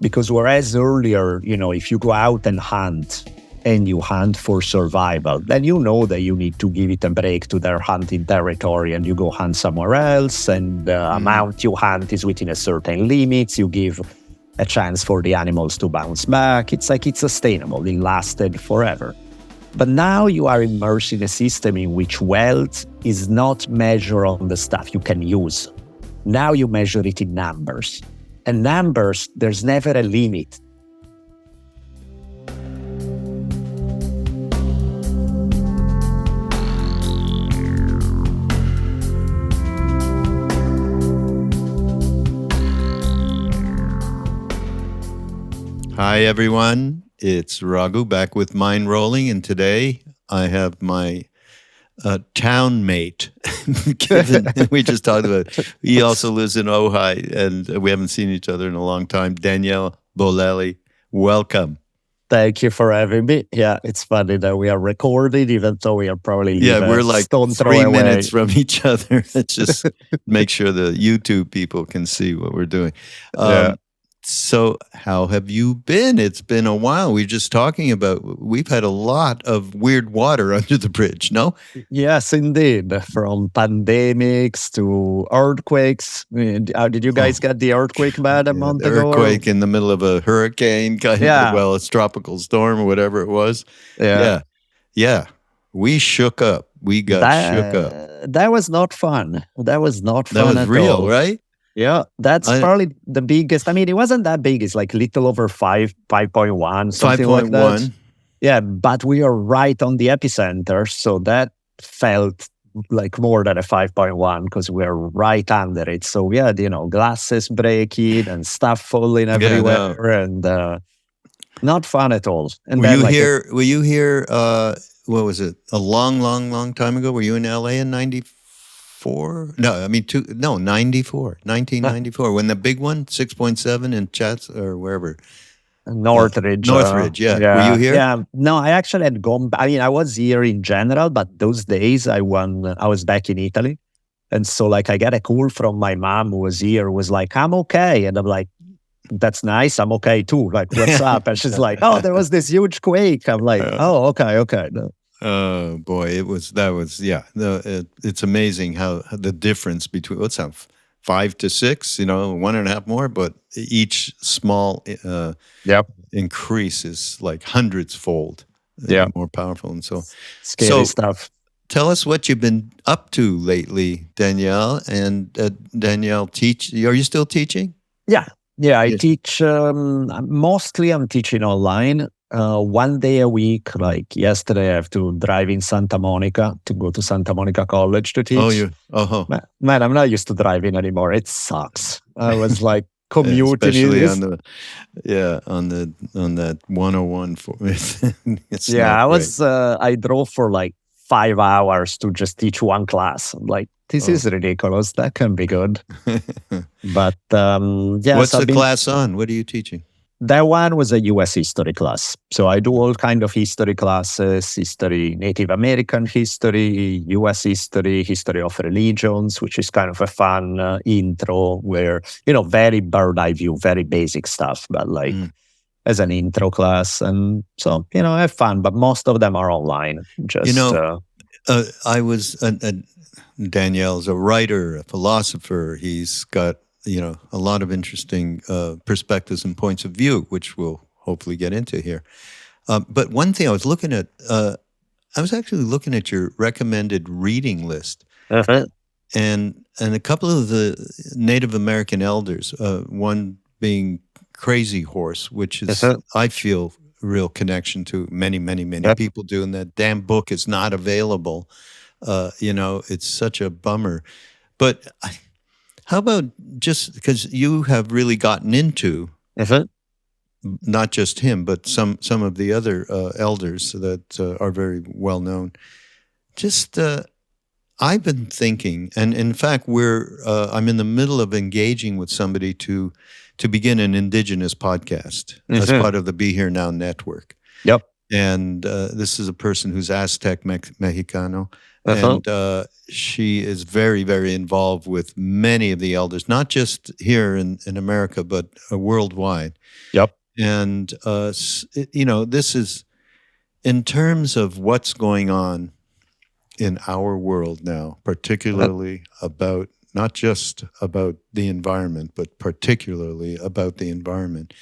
Because whereas earlier, if you go out and hunt and you hunt for survival, then you know that you need to give it a break to their hunting territory and you go hunt somewhere else. And the amount you hunt is within a certain limits. You give a chance for the animals to bounce back. It's like it's sustainable. It lasted forever. But now you are immersed in a system in which wealth is not measured on the stuff you can use. Now you measure it in numbers. And numbers, there's never a limit. Hi, everyone. It's Raghu back with Mindrolling, and today I have my town mate. We just talked about it. He also lives in Ojai, and we haven't seen each other in a long time. Danielle Bolelli, welcome. Thank you for having me. Yeah, it's funny that we are recording, even though we are probably we're like 3 minutes from each other. Let's just make sure the YouTube people can see what we're doing. So how have you been? It's been a while. We're just talking about, we've had a lot of weird water under the bridge, no? Yes, indeed. From pandemics to earthquakes. Did you guys get the earthquake bad a month ago? Earthquake in the middle of a hurricane, well, it's tropical storm or whatever it was. Yeah. We shook up. We got shook up. That was not fun. That was not fun at all. That was real, right? Yeah, that's probably the biggest. I mean, it wasn't that big. It's like little over 5.1, something like that. Yeah, but we are right on the epicenter. So that felt like more than a 5.1 because we're right under it. So we had, glasses breaking and stuff falling everywhere and not fun at all. And were you here, what was it, a long time ago? Were you in LA in 94? No, I mean, 1994, when the big one, 6.7 in Chats or wherever. Northridge. Northridge, Were you here? Yeah. No, I actually had gone. I mean, I was here in general, but those days I was back in Italy. And so I got a call from my mom who was here, was like, I'm okay. And I'm like, that's nice. I'm okay too. Like, what's up? And she's like, oh, there was this huge quake. I'm like, oh, okay. No. Oh boy, it's amazing how the difference between 5 to 6, 1.5 more, but each small increase is like hundreds fold more powerful, and so scary stuff. Tell us what you've been up to lately, Danielle. And Danielle, are you still teaching? Yeah, I teach. Mostly, I'm teaching online. 1 day a week, like yesterday, I have to drive in Santa Monica to go to Santa Monica College to teach. Man, I'm not used to driving anymore. It sucks. I was like commuting. Especially on that 101. I drove for like 5 hours to just teach one class. I'm like, this is ridiculous. That can be good. But what's the class on? What are you teaching? That one was a U.S. history class. So I do all kind of history classes, Native American history, U.S. history of religions, which is kind of a fun intro where, very bird eye view, very basic stuff, but as an intro class. And so, I have fun, but most of them are online. Danielle's a writer, a philosopher. He's got a lot of interesting perspectives and points of view, which we'll hopefully get into here. But one thing I was looking at, I was actually looking at your recommended reading list. And a couple of the Native American elders, one being Crazy Horse, which is, I feel, a real connection to many people do, and that damn book is not available. It's such a bummer. But how about, just because you have really gotten into, not just him, but some of the other elders that are very well known. Just I've been thinking, and in fact, I'm in the middle of engaging with somebody to begin an Indigenous podcast as part of the Be Here Now network. Yep. And this is a person who's Aztec Mexicano. Uh-huh. And she is very, very involved with many of the elders, not just here in America, but worldwide. Yep. And, this is in terms of what's going on in our world now, particularly about not just about the environment, but particularly about the environment.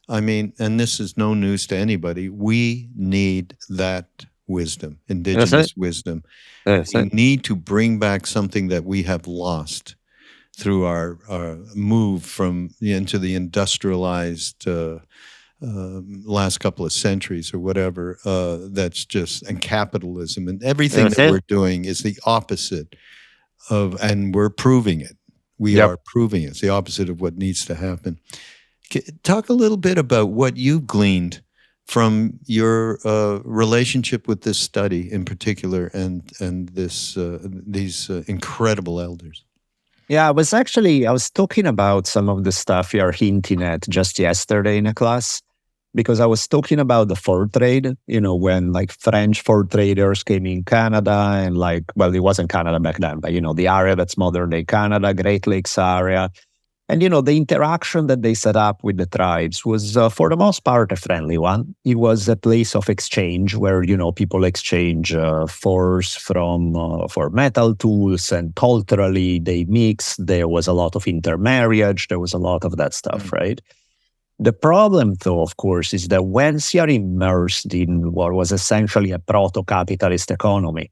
I mean, and this is no news to anybody. We need that wisdom, That's it. indigenous wisdom. That's We it. need to bring back something that we have lost through our move from into the industrialized last couple of centuries or whatever. That's just and capitalism and everything That's that it. we're doing is the opposite of, and we're proving it. We Yep. are proving it. It's the opposite of what needs to happen. Talk a little bit about what you gleaned from your relationship with this study in particular, and these incredible elders. Yeah, I was talking about some of the stuff you're hinting at just yesterday in a class because I was talking about the fur trade, when like French fur traders came in Canada and well, it wasn't Canada back then, but the area that's modern day Canada, Great Lakes area. And, the interaction that they set up with the tribes was, for the most part, a friendly one. It was a place of exchange where, people exchange furs for metal tools, and culturally they mix. There was a lot of intermarriage. There was a lot of that stuff, right? The problem, though, of course, is that once you're immersed in what was essentially a proto-capitalist economy,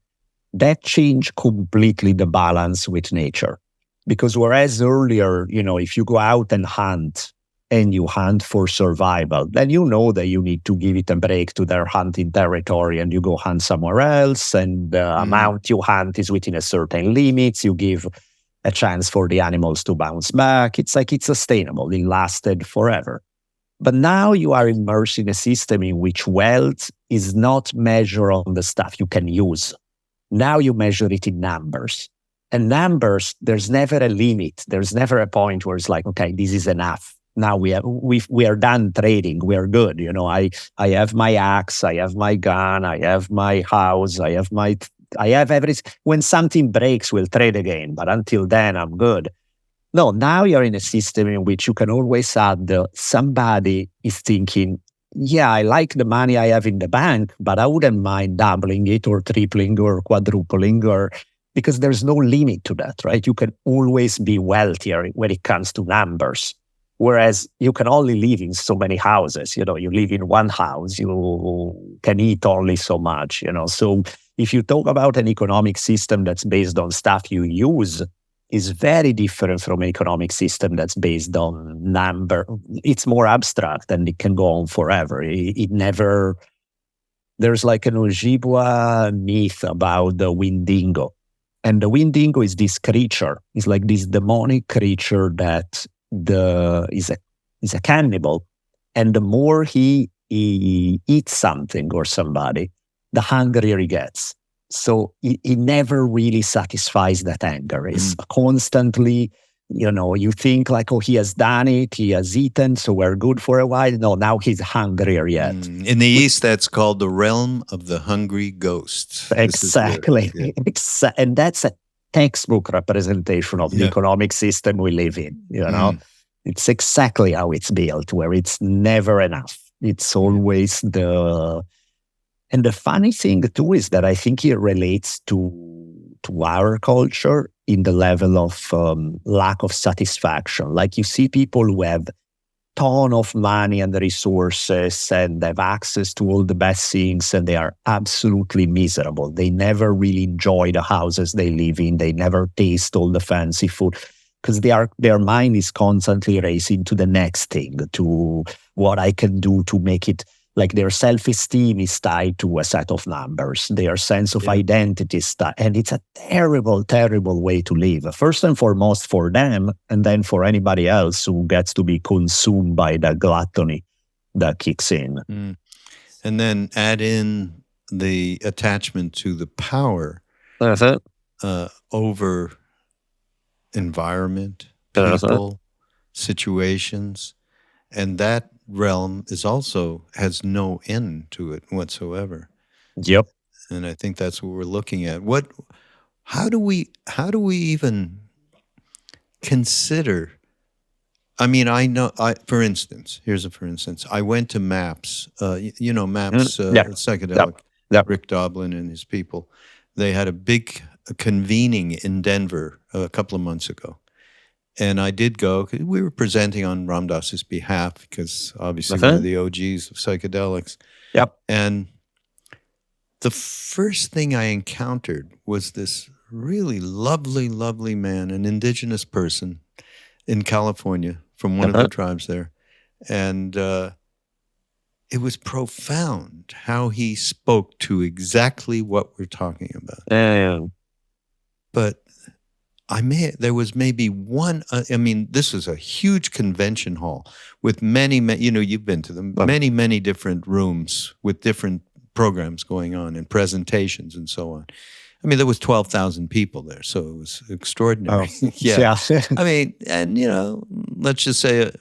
that changed completely the balance with nature. Because whereas earlier, if you go out and hunt and you hunt for survival, then you know that you need to give it a break to their hunting territory and you go hunt somewhere else. And the amount you hunt is within a certain limits. You give a chance for the animals to bounce back. It's like it's sustainable. It lasted forever. But now you are immersed in a system in which wealth is not measured on the stuff you can use. Now you measure it in numbers. And numbers, there's never a limit. There's never a point where it's like, okay, this is enough. Now we are done trading. We are good. I have my axe. I have my gun. I have my house. I have everything. When something breaks, we'll trade again. But until then, I'm good. No, now you're in a system in which you can always add somebody is thinking, yeah, I like the money I have in the bank, but I wouldn't mind doubling it or tripling or quadrupling because there's no limit to that, right? You can always be wealthier when it comes to numbers. Whereas you can only live in so many houses. You live in one house, you can eat only so much, So if you talk about an economic system that's based on stuff you use, is very different from an economic system that's based on number. It's more abstract and it can go on forever. It never, there's like an Ojibwa myth about the Windingo. And the Windingo is this creature. It's like this demonic creature that is a cannibal. And the more he eats something or somebody, the hungrier he gets. So he never really satisfies that anger. It's constantly, you think like, oh, he has done it, he has eaten, so we're good for a while. No, now he's hungrier yet. In the East, that's called the realm of the hungry ghosts. Exactly. And that's a textbook representation of the economic system we live in, It's exactly how it's built, where it's never enough. It's always And the funny thing too is that I think it relates to our culture in the level of lack of satisfaction. Like you see people who have ton of money and resources and have access to all the best things, and they are absolutely miserable. They never really enjoy the houses they live in. They never taste all the fancy food because their mind is constantly racing to the next thing, to what I can do to make it. Like their self-esteem is tied to a set of numbers. Their sense of identity is tied. And it's a terrible, terrible way to live. First and foremost for them, and then for anybody else who gets to be consumed by the gluttony that kicks in. And then add in the attachment to the power over environment, people, situations. And that realm has no end to it whatsoever. Yep. And I think that's what we're looking at. How do we even consider? I mean, for instance, I went to MAPS, MAPS, Yeah. psychedelic, Yep. Yep. Rick Doblin and his people. They had a big convening in Denver a couple of months ago. And I did go. We were presenting on Ram Dass's behalf because obviously one of the OGs of psychedelics. Yep. And the first thing I encountered was this really lovely, lovely man, an indigenous person in California from one of the tribes there. And it was profound how he spoke to exactly what we're talking about. Yeah. But there was maybe one, this was a huge convention hall with many, you've been to them, many, many different rooms with different programs going on and presentations and so on. I mean, there was 12,000 people there, so it was extraordinary. Oh, yeah. I mean, and, let's just say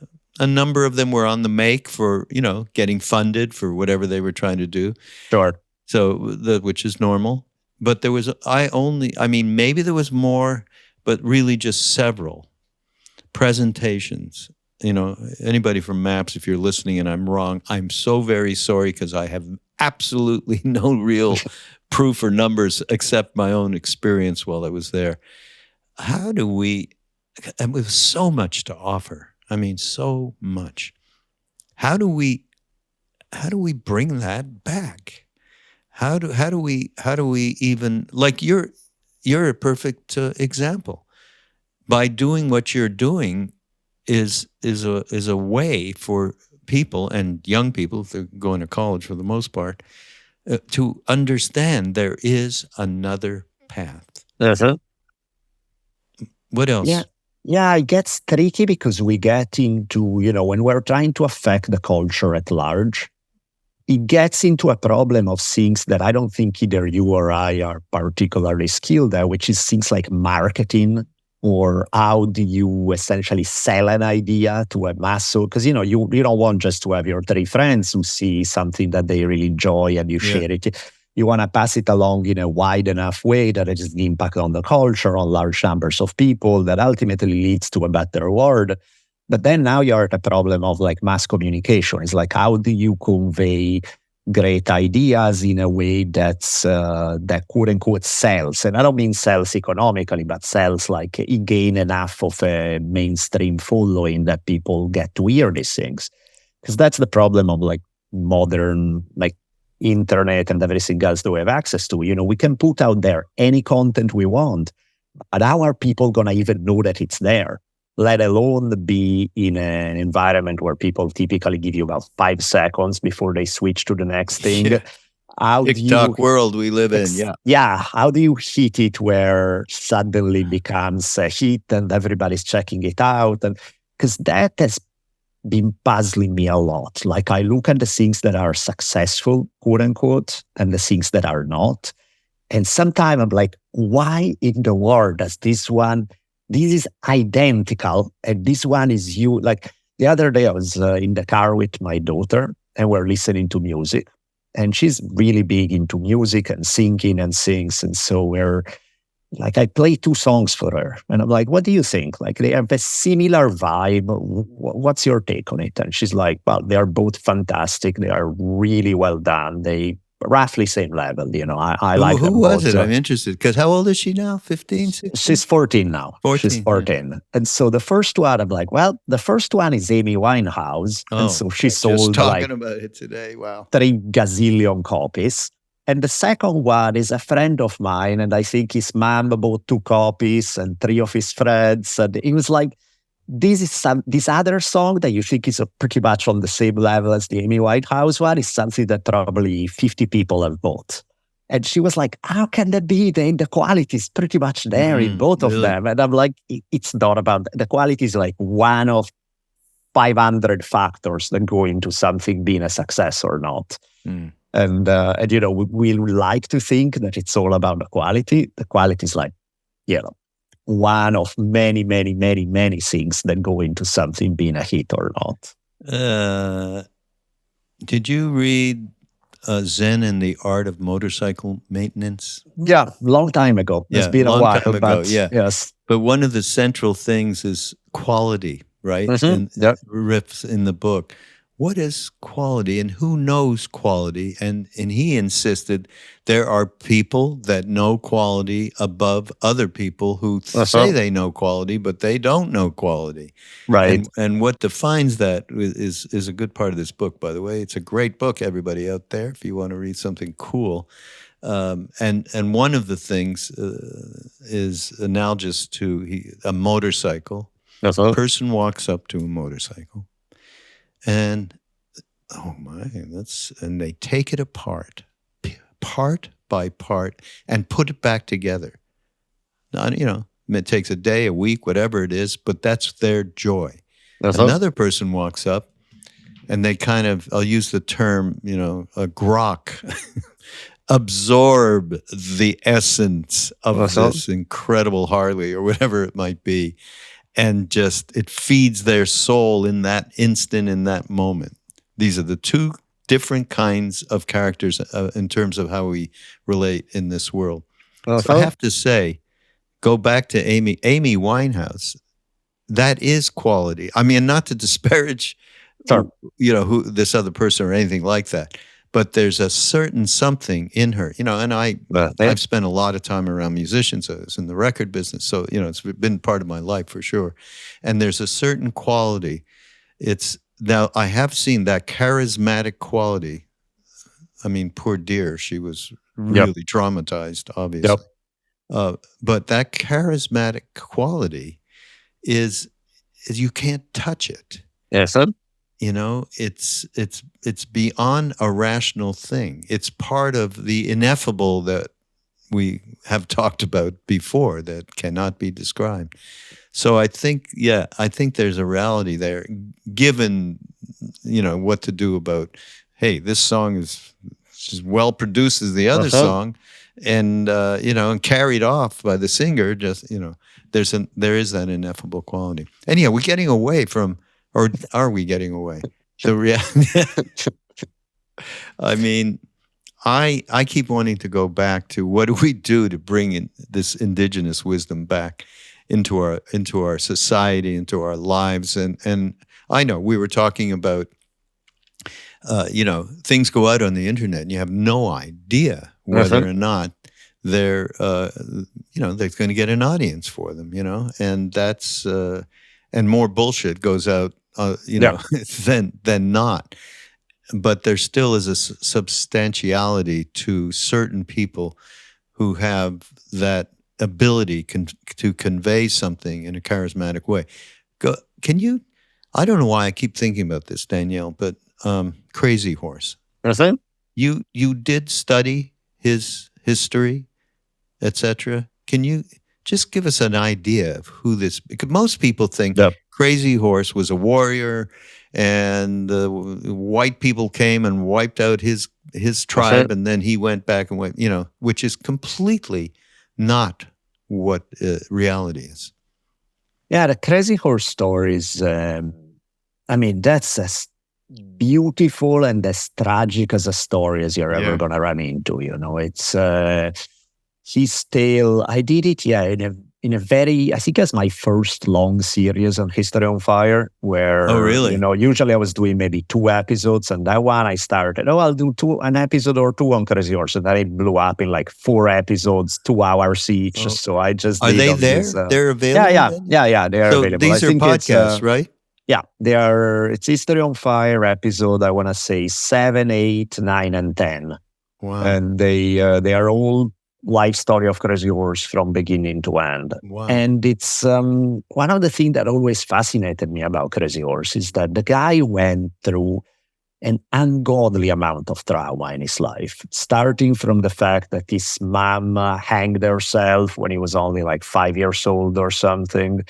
a number of them were on the make for, getting funded for whatever they were trying to do. Sure. So, which is normal. But there was, maybe there was more, but really just several presentations. Anybody from MAPS, if you're listening and I'm wrong, I'm so very sorry because I have absolutely no real proof or numbers except my own experience while I was there. And it was so much to offer. I mean, so much. How do we bring that back? How do we even, like you're a perfect example. By doing what you're doing is a way for people and young people, if they're going to college for the most part, to understand there is another path. What else? Yeah, it gets tricky because we get into, when we're trying to affect the culture at large, it gets into a problem of things that I don't think either you or I are particularly skilled at, which is things like marketing, or how do you essentially sell an idea to a mass? Because, you don't want just to have your three friends who see something that they really enjoy and you share it. You want to pass it along in a wide enough way that it has an impact on the culture, on large numbers of people, that ultimately leads to a better world. But then now you're at a problem of like mass communication. It's like, how do you convey great ideas in a way that's that quote unquote sells? And I don't mean sells economically, but sells like it gain enough of a mainstream following that people get to hear these things. Because that's the problem of like modern like internet and everything else that we have access to. We can put out there any content we want, but how are people going to even know that it's there? Let alone be in an environment where people typically give you about 5 seconds before they switch to the next thing. Yeah. TikTok world we live in, how do you hit it where suddenly becomes a hit and everybody's checking it out? And because that has been puzzling me a lot. Like I look at the things that are successful, quote unquote, and the things that are not. And sometimes I'm like, why in the world does this is identical and this one is you? Like the other day I was in the car with my daughter and we're listening to music, and she's really big into music and singing and sings. And so we're like, I play 2 songs for her and I'm like, what do you think? Like they have a similar vibe. What's your take on it? And she's like, well, they are both fantastic. They are really well done. They roughly same level, I like them. Who was it? I'm interested. Because how old is she now? 15, 16? She's 14 now. 14, she's 14. Yeah. And so the first one, I'm like, well, the first one is Amy Winehouse. And so she sold just talking like about it today. Wow. 3 gazillion copies. And the second one is a friend of mine. And I think his mom bought 2 copies and 3 of his friends. And it was like, this other song that you think is pretty much on the same level as the Amy Winehouse one is something that probably 50 people have bought. And she was like, how can that be? The quality is pretty much there in both of them. And I'm like, it's not about the quality is like one of 500 factors that go into something being a success or not. And we like to think that it's all about the quality. The quality is like, one of many, many, many, many things that go into something being a hit or not. Uh, did you read Zen and the Art of Motorcycle Maintenance? Yeah, long time ago. It's Yeah, been a long while, time ago. but Yeah. yes. But one of the central things is quality, right? And Yeah. riffs in the book. What is quality and who knows quality? And he insisted there are people that know quality above other people who say Uh-huh. they know quality, but they don't know quality. Right. And what defines that is a good part of this book, by the way. It's a great book, everybody out there, if you want to read something cool. And one of the things is analogous to a motorcycle. Uh-huh. Person walks up to a motorcycle, and oh my, and they take it apart, part by part, and put it back together. Now, it takes a day, a week, whatever it is, but that's their joy. Uh-huh. Another person walks up, and they kind of, I'll use the term, a grok. Absorb the essence of Uh-huh. this incredible Harley or whatever it might be, and just it feeds their soul in that instant, in that moment. These are the two different kinds of characters in terms of how we relate in this world. So I Uh-huh. have to say, go back to Amy Winehouse. That is quality. I mean, not to disparage, Sure. who this other person or anything like that, but there's a certain something in her, and I've spent a lot of time around musicians. I was in the record business, so it's been part of my life for sure. And there's a certain quality. Now I have seen that charismatic quality. I mean, poor dear, she was Yep. really traumatized, obviously. But that charismatic quality is you can't touch it. Yes, sir. It's beyond a rational thing. It's part of the ineffable that we have talked about before that cannot be described. So I think there's a reality there, given, what to do about, hey, this song is as well produced as the other Uh-huh. song, and and carried off by the singer. Just there is that ineffable quality. Anyhow, we're getting away from, or are we getting away? I mean, I keep wanting to go back to what do we do to bring in this indigenous wisdom back into our society, into our lives, and I know we were talking about things go out on the internet and you have no idea whether or not they're they're going to get an audience for them, and that's and more bullshit goes out than not. But there still is a substantiality to certain people who have that ability to convey something in a charismatic way. Can you? I don't know why I keep thinking about this, Danielle, but Crazy Horse. Understand? You did study his history, etc. Can you just give us an idea of who this? Because most people think Crazy Horse was a warrior, and white people came and wiped out his tribe, and then he went back and went, which is completely not what reality is. Yeah, the Crazy Horse stories. I mean, that's as beautiful and as tragic as a story as you're ever gonna run into. It's his tale. I did it, in a very, I think that's my first long series on History on Fire, where, usually I was doing maybe 2 episodes, and that one I started, I'll do an episode or 2 on Crazy Horse, and then it blew up in like 4 episodes, 2 hours each. So I just Are they there? They're available? Yeah, they are available. These are podcasts, right? Yeah, it's History on Fire episode, I want to say 7, 8, 9, and 10. Wow. And they are all life story of Crazy Horse from beginning to end. Wow. And it's one of the things that always fascinated me about Crazy Horse is that the guy went through an ungodly amount of trauma in his life, starting from the fact that his mom hanged herself when he was only like 5 years old or something.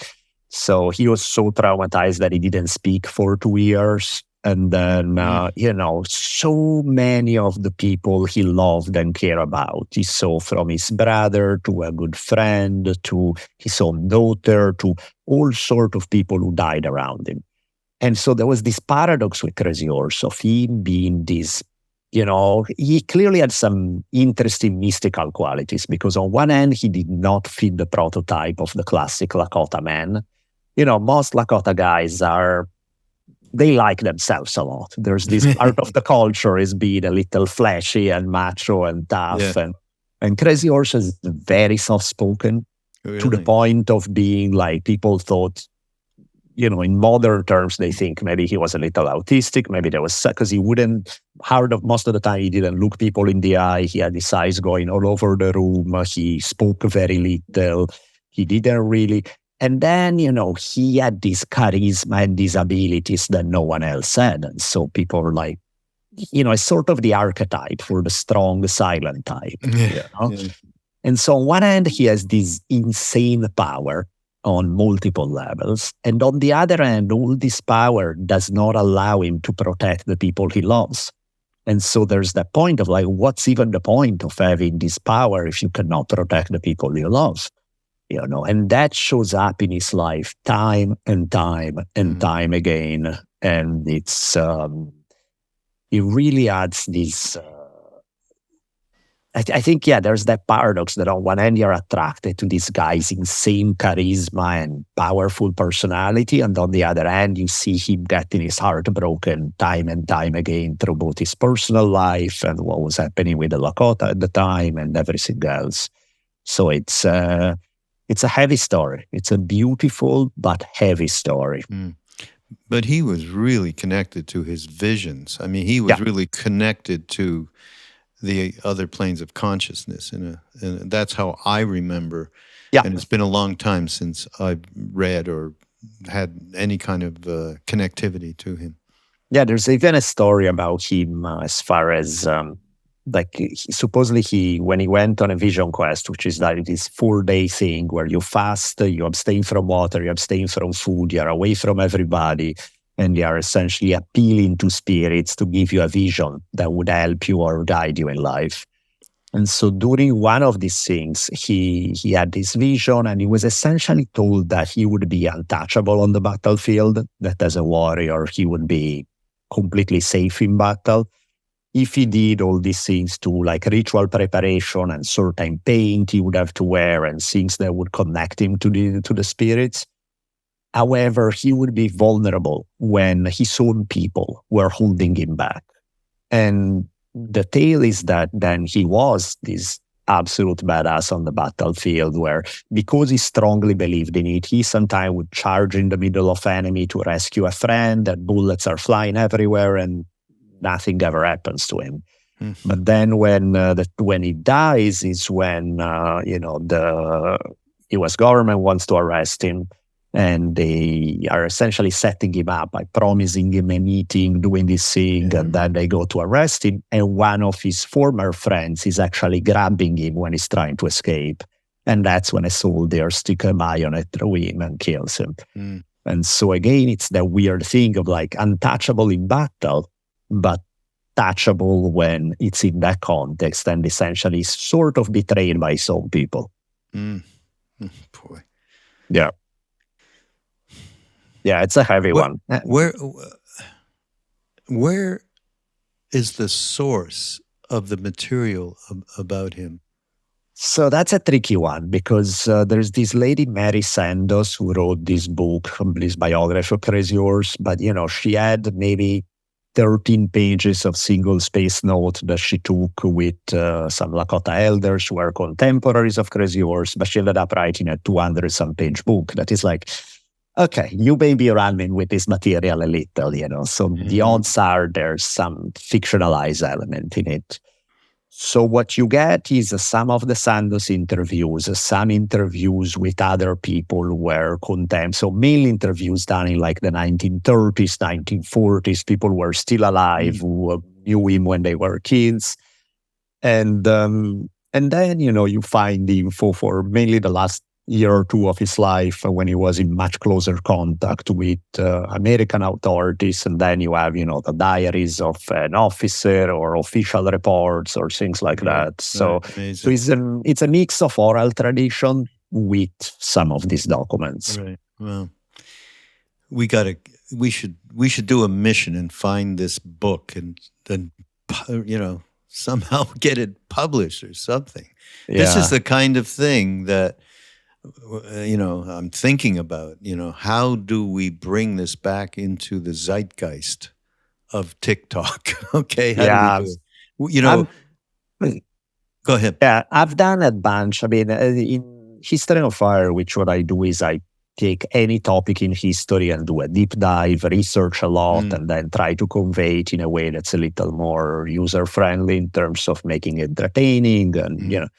So he was so traumatized that he didn't speak for 2 years. And then, so many of the people he loved and cared about, he saw from his brother to a good friend to his own daughter to all sorts of people who died around him. And so there was this paradox with Crazy Horse of him being this, he clearly had some interesting mystical qualities, because on one hand, he did not fit the prototype of the classic Lakota man. Most Lakota guys they like themselves a lot. There's this part of the culture is being a little flashy and macho and tough. Yeah. And Crazy Horse is very soft-spoken, Really? to the point of being like, people thought, in modern terms, they think maybe he was a little autistic. Maybe there was, because he wouldn't, most of the time, he didn't look people in the eye. He had his eyes going all over the room. He spoke very little. He didn't really. And then, he had this charisma and these abilities that no one else had. And so people were like, it's sort of the archetype for the strong, silent type. Yeah. And so on one hand, he has this insane power on multiple levels. And on the other hand, all this power does not allow him to protect the people he loves. And so there's that point of like, what's even the point of having this power if you cannot protect the people you love? And that shows up in his life time and time and time again. And it really adds this, I think, there's that paradox that on one hand, you're attracted to this guy's insane charisma and powerful personality. And on the other hand, you see him getting his heart broken time and time again through both his personal life and what was happening with the Lakota at the time and everything else. So it's a heavy story. It's a beautiful but heavy story. But he was really connected to his visions. I mean, he was really connected to the other planes of consciousness, and that's how I remember. And it's been a long time since I've read or had any kind of connectivity to him. Yeah, there's even a story about him as far as supposedly when he went on a vision quest, which is like this 4-day thing where you fast, you abstain from water, you abstain from food, you're away from everybody, and they are essentially appealing to spirits to give you a vision that would help you or guide you in life. And so during one of these things, he had this vision, and he was essentially told that he would be untouchable on the battlefield, that as a warrior, he would be completely safe in battle if he did all these things to like ritual preparation and certain paint he would have to wear and things that would connect him to the spirits. However, he would be vulnerable when his own people were holding him back. And the tale is that then he was this absolute badass on the battlefield where, because he strongly believed in it, he sometimes would charge in the middle of enemy to rescue a friend, and bullets are flying everywhere and nothing ever happens to him. But then when he dies is when, the US government wants to arrest him. And they are essentially setting him up by promising him a meeting, doing this thing, and then they go to arrest him. And one of his former friends is actually grabbing him when he's trying to escape. And that's when a soldier sticks a bayonet through him and kills him. And so again, it's that weird thing of like untouchable in battle, but touchable when it's in that context, and essentially sort of betrayed by some people. Boy. Yeah. Yeah, it's a heavy one. Where is the source of the material about him? So that's a tricky one, because there's this lady, Mary Sandoz, who wrote this book, this biography of Crazy Horse, but she had maybe 13 pages of single-space note that she took with some Lakota elders who were contemporaries of Crazy Horse, but she ended up writing a 200-some page book that is like, okay, you may be running with this material a little, so the odds are there's some fictionalized element in it. So what you get is some of the Sandoz interviews, some interviews with other people who were so mainly interviews done in like the 1930s, 1940s, people who were still alive, who knew him when they were kids. And then, you find the info for mainly the last year or two of his life when he was in much closer contact with American authorities. And then you have, the diaries of an officer or official reports or things like that. So it's a mix of oral tradition with some of these documents. Right. Well, we got to we should do a mission and find this book and somehow get it published or something. This is Yeah. the kind of thing that I'm thinking about. How do we bring this back into the zeitgeist of TikTok? Okay, how do we Yeah. do it? You know, I'm go ahead. Yeah, I've done a bunch. I mean, in History of Fire, which what I do is I take any topic in history and do a deep dive, research a lot, and then try to convey it in a way that's a little more user friendly in terms of making it entertaining, and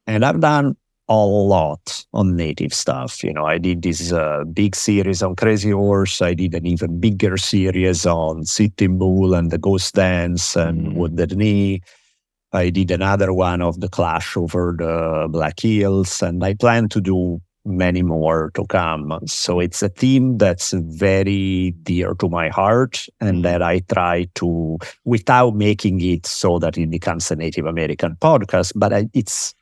and I've done a lot on native stuff. I did this big series on Crazy Horse. I did an even bigger series on Sitting Bull and the Ghost Dance and Wounded Knee. I did another one of the clash over the Black Hills, and I plan to do many more to come. So it's a theme that's very dear to my heart, and that I try to, without making it so that it becomes a Native American podcast, but it's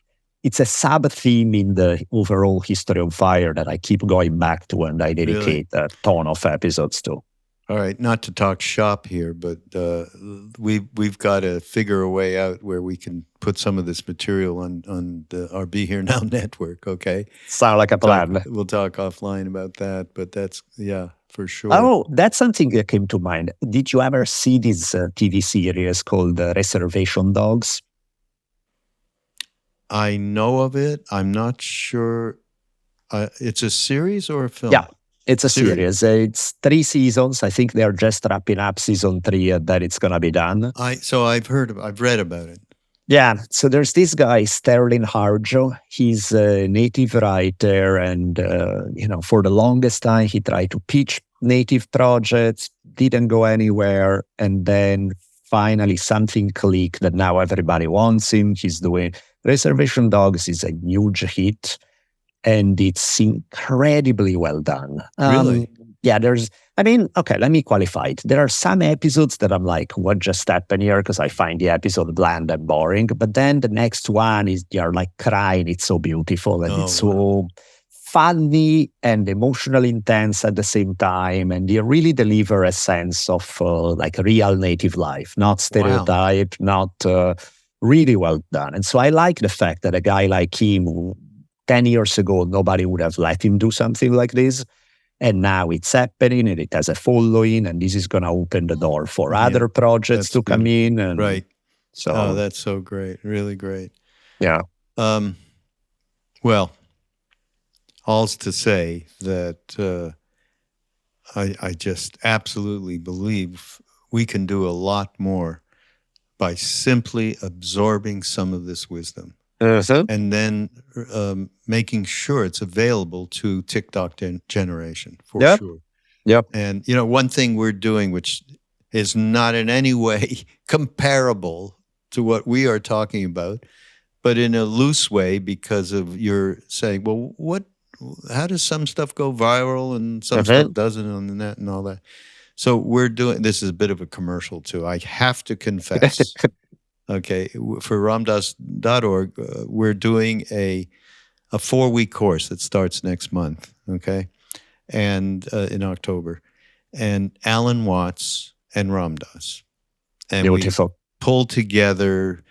a sub-theme in the overall history of fire that I keep going back to, and I dedicate a ton of episodes to. All right, not to talk shop here, but we've got to figure a way out where we can put some of this material on our Be Here Now network. Okay, sound like a plan. We'll talk offline about that, but that's for sure. Oh, that's something that came to mind. Did you ever see this TV series called Reservation Dogs? I know of it. I'm not sure. It's a series or a film? Yeah. It's a series. It's 3 seasons. I think they're just wrapping up season 3 and then it's going to be done. I've read about it. Yeah. So there's this guy, Sterling Harjo. He's a native writer. And, for the longest time, he tried to pitch native projects, didn't go anywhere. And then finally something clicked that now everybody wants him. He's doing Reservation Dogs is a huge hit. And it's incredibly well done. Really? Yeah, let me qualify it. There are some episodes that I'm like, what just happened here? Because I find the episode bland and boring. But then the next one is you're like crying. It's so beautiful and it's so funny and emotionally intense at the same time. And you really deliver a sense of like real native life, not stereotype, not really well done. And so I like the fact that a guy like him, 10 years ago, nobody would have let him do something like this. And now it's happening and it has a following, and this is going to open the door for other projects to come in. And right. So, that's so great. Really great. Yeah. Well, all's to say that I just absolutely believe we can do a lot more by simply absorbing some of this wisdom. And then making sure it's available to TikTok generation for sure. Yep. And one thing we're doing, which is not in any way comparable to what we are talking about, but in a loose way, because of your saying, well, how does some stuff go viral and some stuff doesn't on the net and all that? So we're doing, this is a bit of a commercial too. I have to confess. Okay, for ramdas.org, we're doing a 4-week course that starts next month, okay, and in October. And Alan Watts and Ramdas. And beautiful. We pull together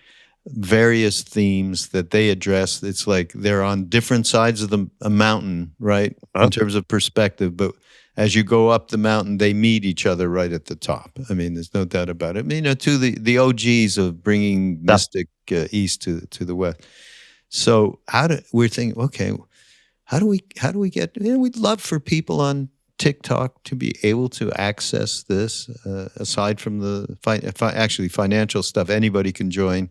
various themes that they address. It's like they're on different sides of a mountain, right, in terms of perspective, but as you go up the mountain, they meet each other right at the top. I mean, there's no doubt about it. I mean, to the OGs of bringing mystic east to the west. So we're thinking, okay, how do we get? We'd love for people on TikTok to be able to access this. Aside from the actually financial stuff, anybody can join.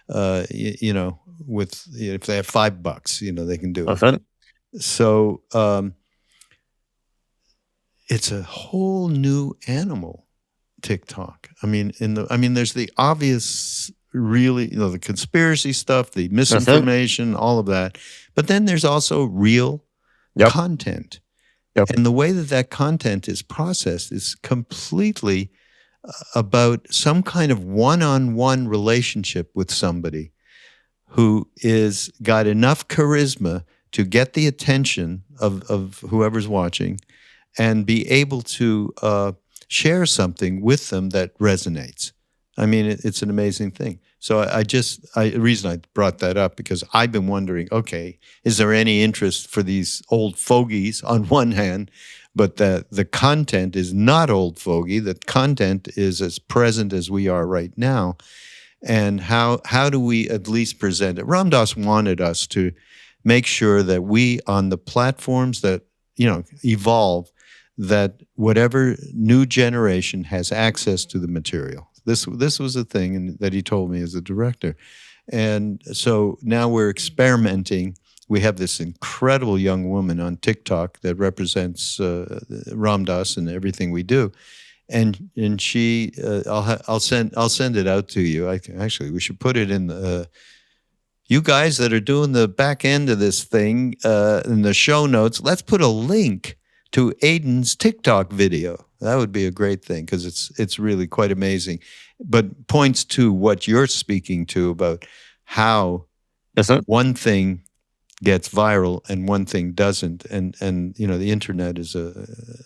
With if they have $5, they can do it. So. It's a whole new animal, TikTok. I mean, there's the obvious, really, the conspiracy stuff, the misinformation, all of that. But then there's also real content. And the way that content is processed is completely about some kind of one-on-one relationship with somebody who is got enough charisma to get the attention of whoever's watching, and be able to share something with them that resonates. I mean, it's an amazing thing. So the reason I brought that up, because I've been wondering, okay, is there any interest for these old fogies on one hand, but the content is not old fogey. The content is as present as we are right now. And how do we at least present it? Ram Dass wanted us to make sure that we, on the platforms that, evolve, that whatever new generation has access to the material. This was a thing that he told me as a director. And so now we're experimenting. We have this incredible young woman on TikTok that represents Ram Dass and everything we do. And she, I'll send it out to you. Actually, we should put it in the, you guys that are doing the back end of this thing in the show notes. Let's put a link to Aiden's TikTok video. That would be a great thing, because it's really quite amazing. But points to what you're speaking to about how one thing gets viral and one thing doesn't, and the internet is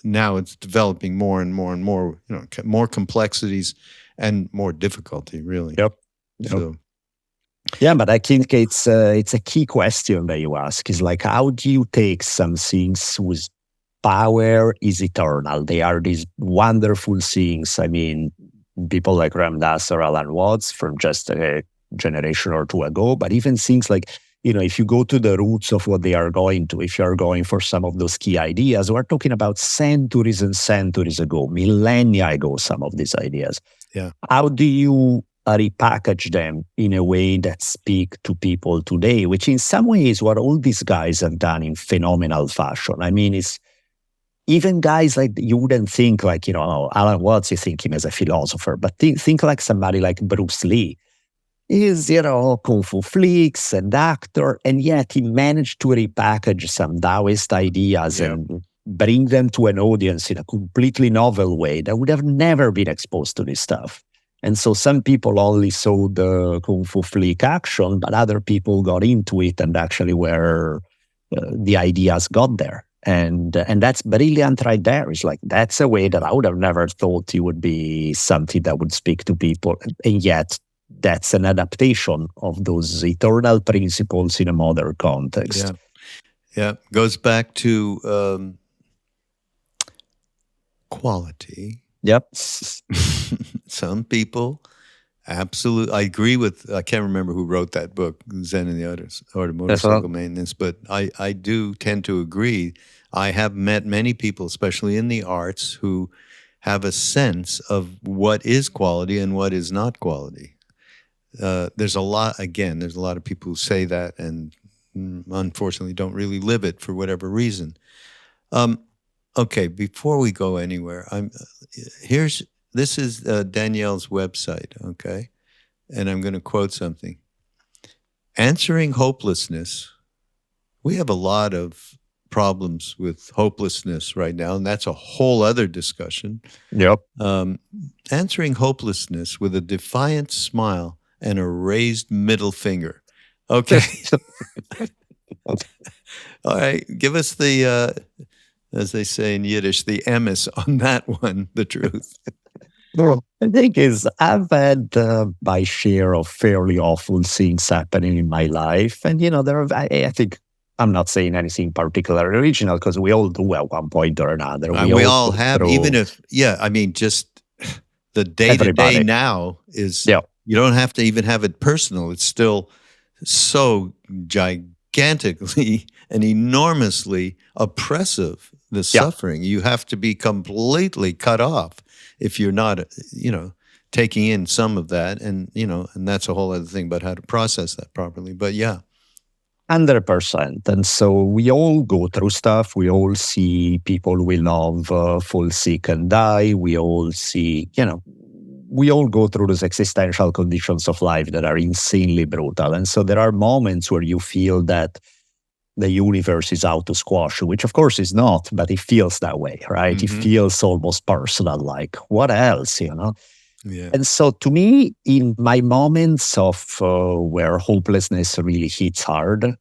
now it's developing more and more and more, more complexities and more difficulty, really. Yep. So. Yeah, but I think it's a key question that you ask. Is like, how do you take some things whose power is eternal? They are these wonderful things. I mean, people like Ram Dass or Alan Watts from just a generation or two ago, but even things like, if you go to the roots of what they are going to, if you are going for some of those key ideas, we're talking about centuries and centuries ago, millennia ago, some of these ideas. Yeah. How do you repackage them in a way that speak to people today, which in some ways what all these guys have done in phenomenal fashion. I mean, it's even guys like, you wouldn't think like, Alan Watts, you think him as a philosopher, but think like somebody like Bruce Lee. He's, Kung Fu flicks and actor, and yet he managed to repackage some Taoist ideas and bring them to an audience in a completely novel way that would have never been exposed to this stuff. And so some people only saw the Kung Fu flick action, but other people got into it and actually where the ideas got there. And that's brilliant right there. It's like, that's a way that I would have never thought it would be something that would speak to people. And yet that's an adaptation of those eternal principles in a modern context. Yeah. Goes back to quality. Yep. Some people, absolutely. I agree with, I can't remember who wrote that book, Zen and the Art of Motorcycle Maintenance, but I do tend to agree. I have met many people, especially in the arts, who have a sense of what is quality and what is not quality. There's a lot of people who say that and unfortunately don't really live it for whatever reason. Okay, before we go anywhere, this is Danielle's website, okay? And I'm going to quote something. Answering hopelessness. We have a lot of problems with hopelessness right now, and that's a whole other discussion. Yep. Answering hopelessness with a defiant smile and a raised middle finger. Okay. All right, give us the, as they say in Yiddish, the emes on that one, the truth. The thing is, I've had my share of fairly awful things happening in my life. And, I think I'm not saying anything particularly original, because we all do at one point or another. We all have, even if, just the day-to-day now is, you don't have to even have it personal. It's still so gigantically and enormously oppressive, the suffering. You have to be completely cut off if you're not, taking in some of that. And, and that's a whole other thing about how to process that properly. But 100%. And so we all go through stuff. We all see people we love fall sick and die. We all see, we all go through those existential conditions of life that are insanely brutal. And so there are moments where you feel that the universe is out to squash you, which of course is not, but it feels that way, right? Mm-hmm. It feels almost personal, like what else, Yeah. And so to me, in my moments of where hopelessness really hits hard,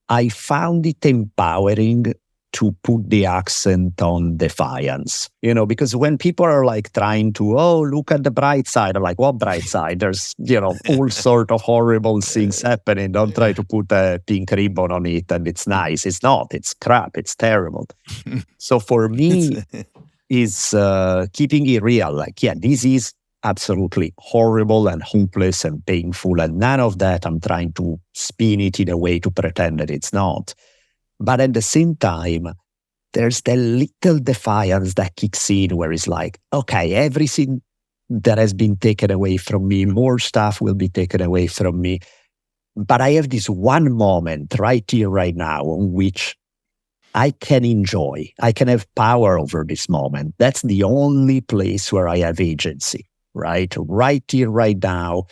I found it empowering to put the accent on defiance, because when people are like trying to, oh, look at the bright side, I'm like, what bright side? There's, all sort of horrible things happening. Don't try to put a pink ribbon on it and it's nice. It's not. It's crap. It's terrible. So for me, is keeping it real. Like, yeah, this is absolutely horrible and hopeless and painful, and none of that I'm trying to spin it in a way to pretend that it's not. But at the same time, there's the little defiance that kicks in where it's like, okay, everything that has been taken away from me, more stuff will be taken away from me. But I have this one moment right here, right now, on which I can enjoy. I can have power over this moment. That's the only place where I have agency, right? Right here, right now.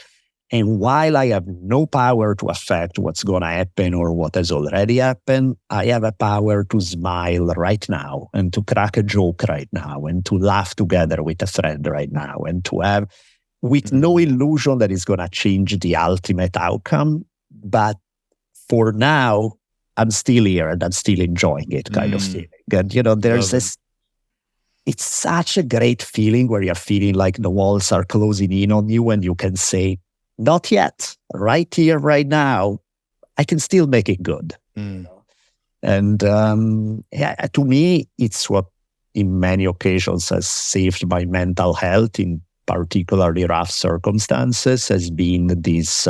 And while I have no power to affect what's going to happen or what has already happened, I have a power to smile right now and to crack a joke right now and to laugh together with a friend right now and to have, with no illusion that it's going to change the ultimate outcome. But for now, I'm still here and I'm still enjoying it, kind of feeling. And, there's this, it's such a great feeling where you're feeling like the walls are closing in on you and you can say, not yet, right here, right now, I can still make it good. And to me, it's what in many occasions has saved my mental health in particularly rough circumstances, has been this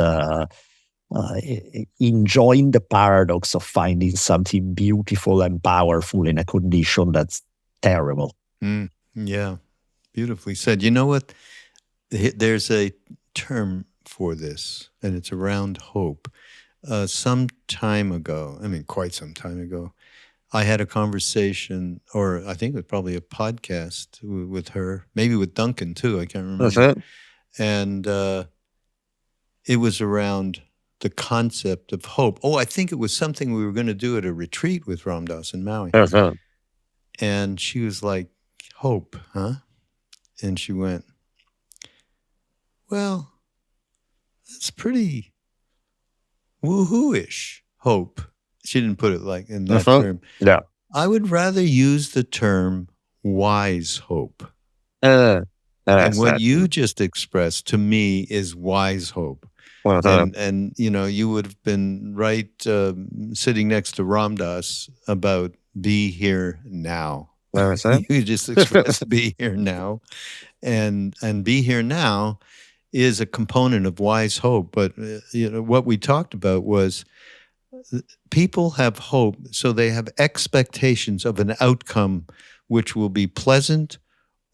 enjoying the paradox of finding something beautiful and powerful in a condition that's terrible. Yeah, beautifully said. You know what? There's a term for this, and it's around hope. Some time ago, quite some time ago, I had a conversation, or I think it was probably a podcast with her, maybe with Duncan too, I can't remember. That's it. And it was around the concept of hope. Oh, I think it was something we were going to do at a retreat with Ram Dass in Maui. And she was like, hope, huh? And she went, well, that's pretty woohoo-ish, hope. She didn't put it like in that term. Yeah. I would rather use the term wise hope. And what you just expressed to me is wise hope. And you would have been right sitting next to Ram Dass about be here now. You just expressed be here now. And be here now is a component of wise hope. But what we talked about was people have hope, so they have expectations of an outcome which will be pleasant.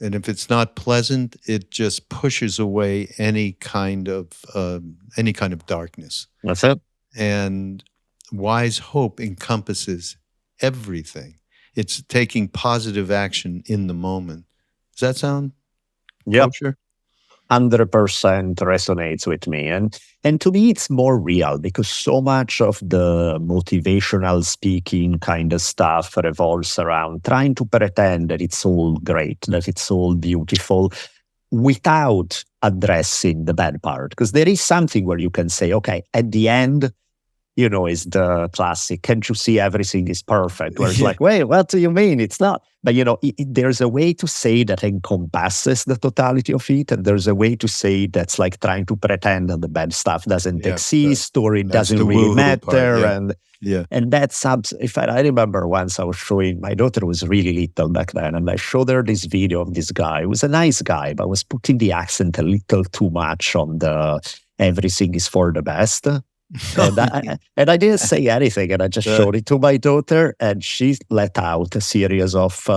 And if it's not pleasant, it just pushes away any kind of darkness. That's it. And wise hope encompasses everything. It's taking positive action in the moment. Does that sound kosher? 100% resonates with me. And to me, it's more real because so much of the motivational speaking kind of stuff revolves around trying to pretend that it's all great, that it's all beautiful, without addressing the bad part. Because there is something where you can say, okay, at the end, is the classic, can't you see everything is perfect? Where it's like, wait, what do you mean? It's not. But, there's a way to say that encompasses the totality of it. And there's a way to say that's like trying to pretend that the bad stuff doesn't exist or it doesn't really matter. And that's, if I remember once I was showing, my daughter was really little back then, and I showed her this video of this guy who was a nice guy, but was putting the accent a little too much on the everything is for the best. And I didn't say anything, and I just showed it to my daughter, and she let out a series of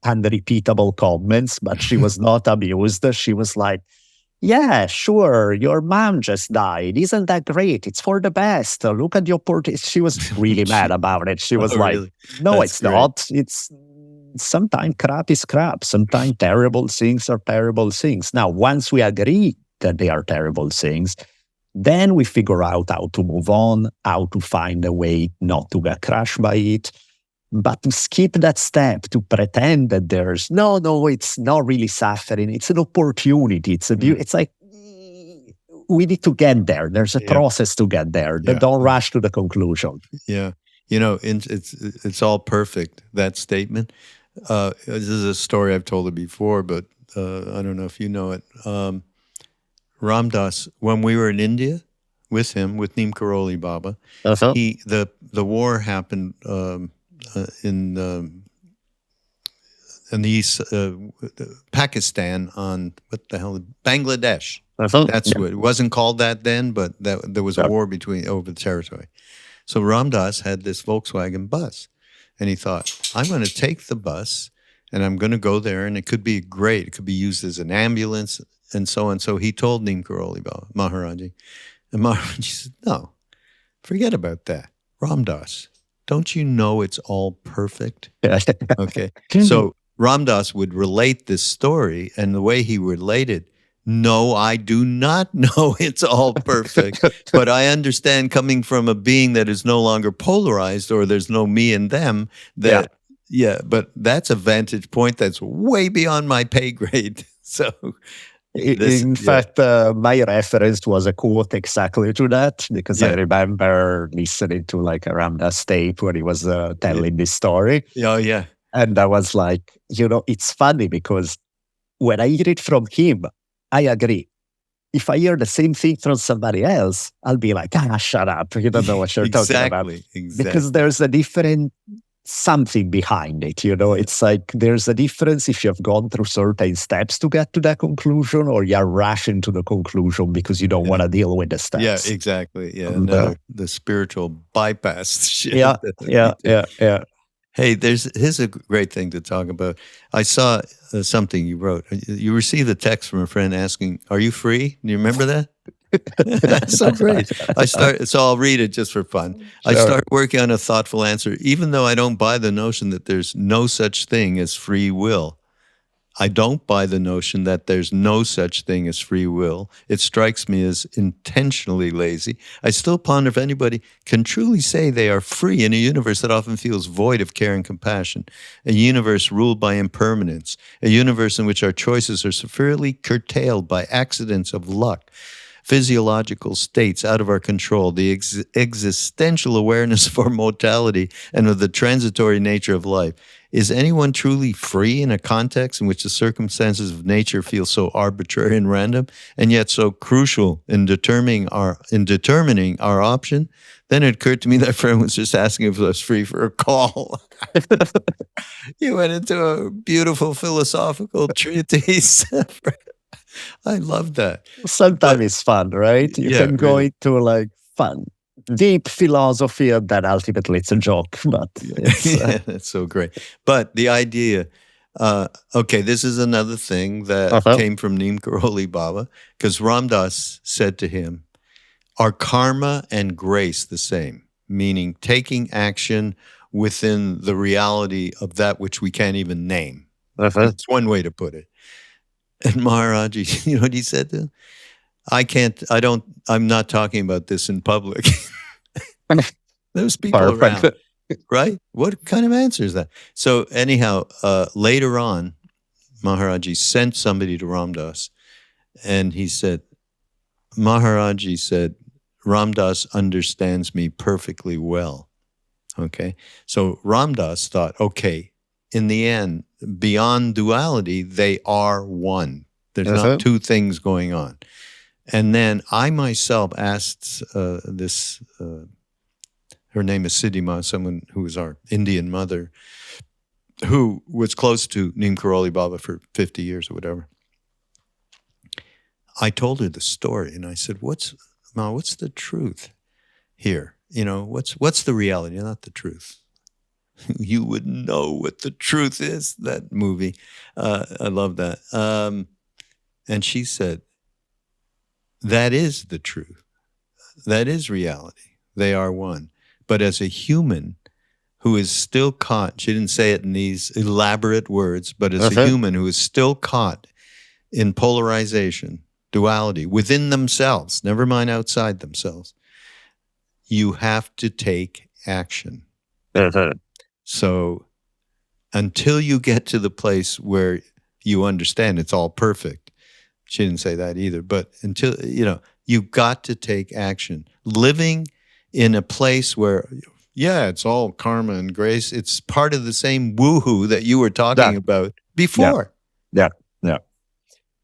unrepeatable comments, but she was not amused. She was like, yeah, sure, your mom just died. Isn't that great? It's for the best. Look at your She was really mad about it. She was like, really? No, that's it's great. Not. It's sometimes crap is crap. Sometimes terrible things are terrible things. Now, once we agree that they are terrible things, then we figure out how to move on, how to find a way not to get crushed by it. But to skip that step, to pretend that there's, no, it's not really suffering. It's an opportunity. It's like, we need to get there. There's a process to get there. Don't rush to the conclusion. Yeah. It's all perfect, that statement. This is a story I've told it before, but I don't know if you know it. Ram Dass, when we were in India with him, with Neem Karoli Baba, Uh-huh. the war happened in the east, Pakistan, on what the hell, Bangladesh. Uh-huh. That's Yeah. what it wasn't called that then, but there was a Yeah. war over the territory. So Ram Dass had this Volkswagen bus, and he thought, I'm going to take the bus and I'm going to go there, and it could be great. It could be used as an ambulance and so on. So he told Neem Karoli Baba, Maharaji, and Maharaji said, no, forget about that. Ram Dass, don't you know it's all perfect? Okay. So Ram Dass would relate this story, and the way he related, no, I do not know it's all perfect, but I understand, coming from a being that is no longer polarized, or there's no me and them, that, but that's a vantage point that's way beyond my pay grade. So In fact, my reference was a quote exactly to that, because I remember listening to like a Ramdas tape where he was telling this story. Oh, yeah. And I was like, it's funny because when I hear it from him, I agree. If I hear the same thing from somebody else, I'll be like, shut up. You don't know what you're talking about. Exactly. Because there's a different something behind it. It's like there's a difference if you've gone through certain steps to get to that conclusion, or you're rushing to the conclusion because you don't want to deal with the steps. Yeah, exactly. Yeah, the spiritual bypass shit. Yeah. Hey, here's a great thing to talk about. I saw something you wrote. You received a text from a friend asking, "Are you free?" Do you remember that? That's so great. So I'll read it just for fun. Sure. I start working on a thoughtful answer, even though I don't buy the notion that there's no such thing as free will. I don't buy the notion that there's no such thing as free will. It strikes me as intentionally lazy. I still ponder if anybody can truly say they are free in a universe that often feels void of care and compassion, a universe ruled by impermanence, a universe in which our choices are severely curtailed by accidents of luck, physiological states out of our control, the existential awareness of our mortality and of the transitory nature of life. Is anyone truly free in a context in which the circumstances of nature feel so arbitrary and random, and yet so crucial in determining our option? Then it occurred to me that friend was just asking if I was free for a call. You went into a beautiful philosophical treatise. I love that. Sometimes it's fun, right? You can go into like fun, deep philosophy, and then ultimately it's a joke. But that's so great. But the idea, this is another thing that came from Neem Karoli Baba, because Ram Dass said to him, "Are karma and grace the same?" Meaning taking action within the reality of that which we can't even name. That's one way to put it. And Maharaji, you know what he said to him? I'm not talking about this in public. There's people around, right? What kind of answer is that? So anyhow, later on, Maharaji sent somebody to Ram Dass, and he said, Maharaji said, Ram Dass understands me perfectly well. Okay. So Ram Dass thought, okay, in the end, beyond duality, they are one. There's not two things going on. And then I myself asked this, her name is Siddhima, someone who was our Indian mother, who was close to Neem Karoli Baba for 50 years or whatever. I told her the story, and I said, what's the truth here? What's the reality, not the truth? You would know what the truth is, that movie. I love that. And she said, that is the truth. That is reality. They are one. But as a human who is still caught, she didn't say it in these elaborate words, but as a human who is still caught in polarization, duality, within themselves, never mind outside themselves, you have to take action. So until you get to the place where you understand it's all perfect, she didn't say that either, but until, you've got to take action. Living in a place where Yeah, it's all karma and grace. It's part of the same woohoo that you were talking That, about yeah, before. yeah, yeah.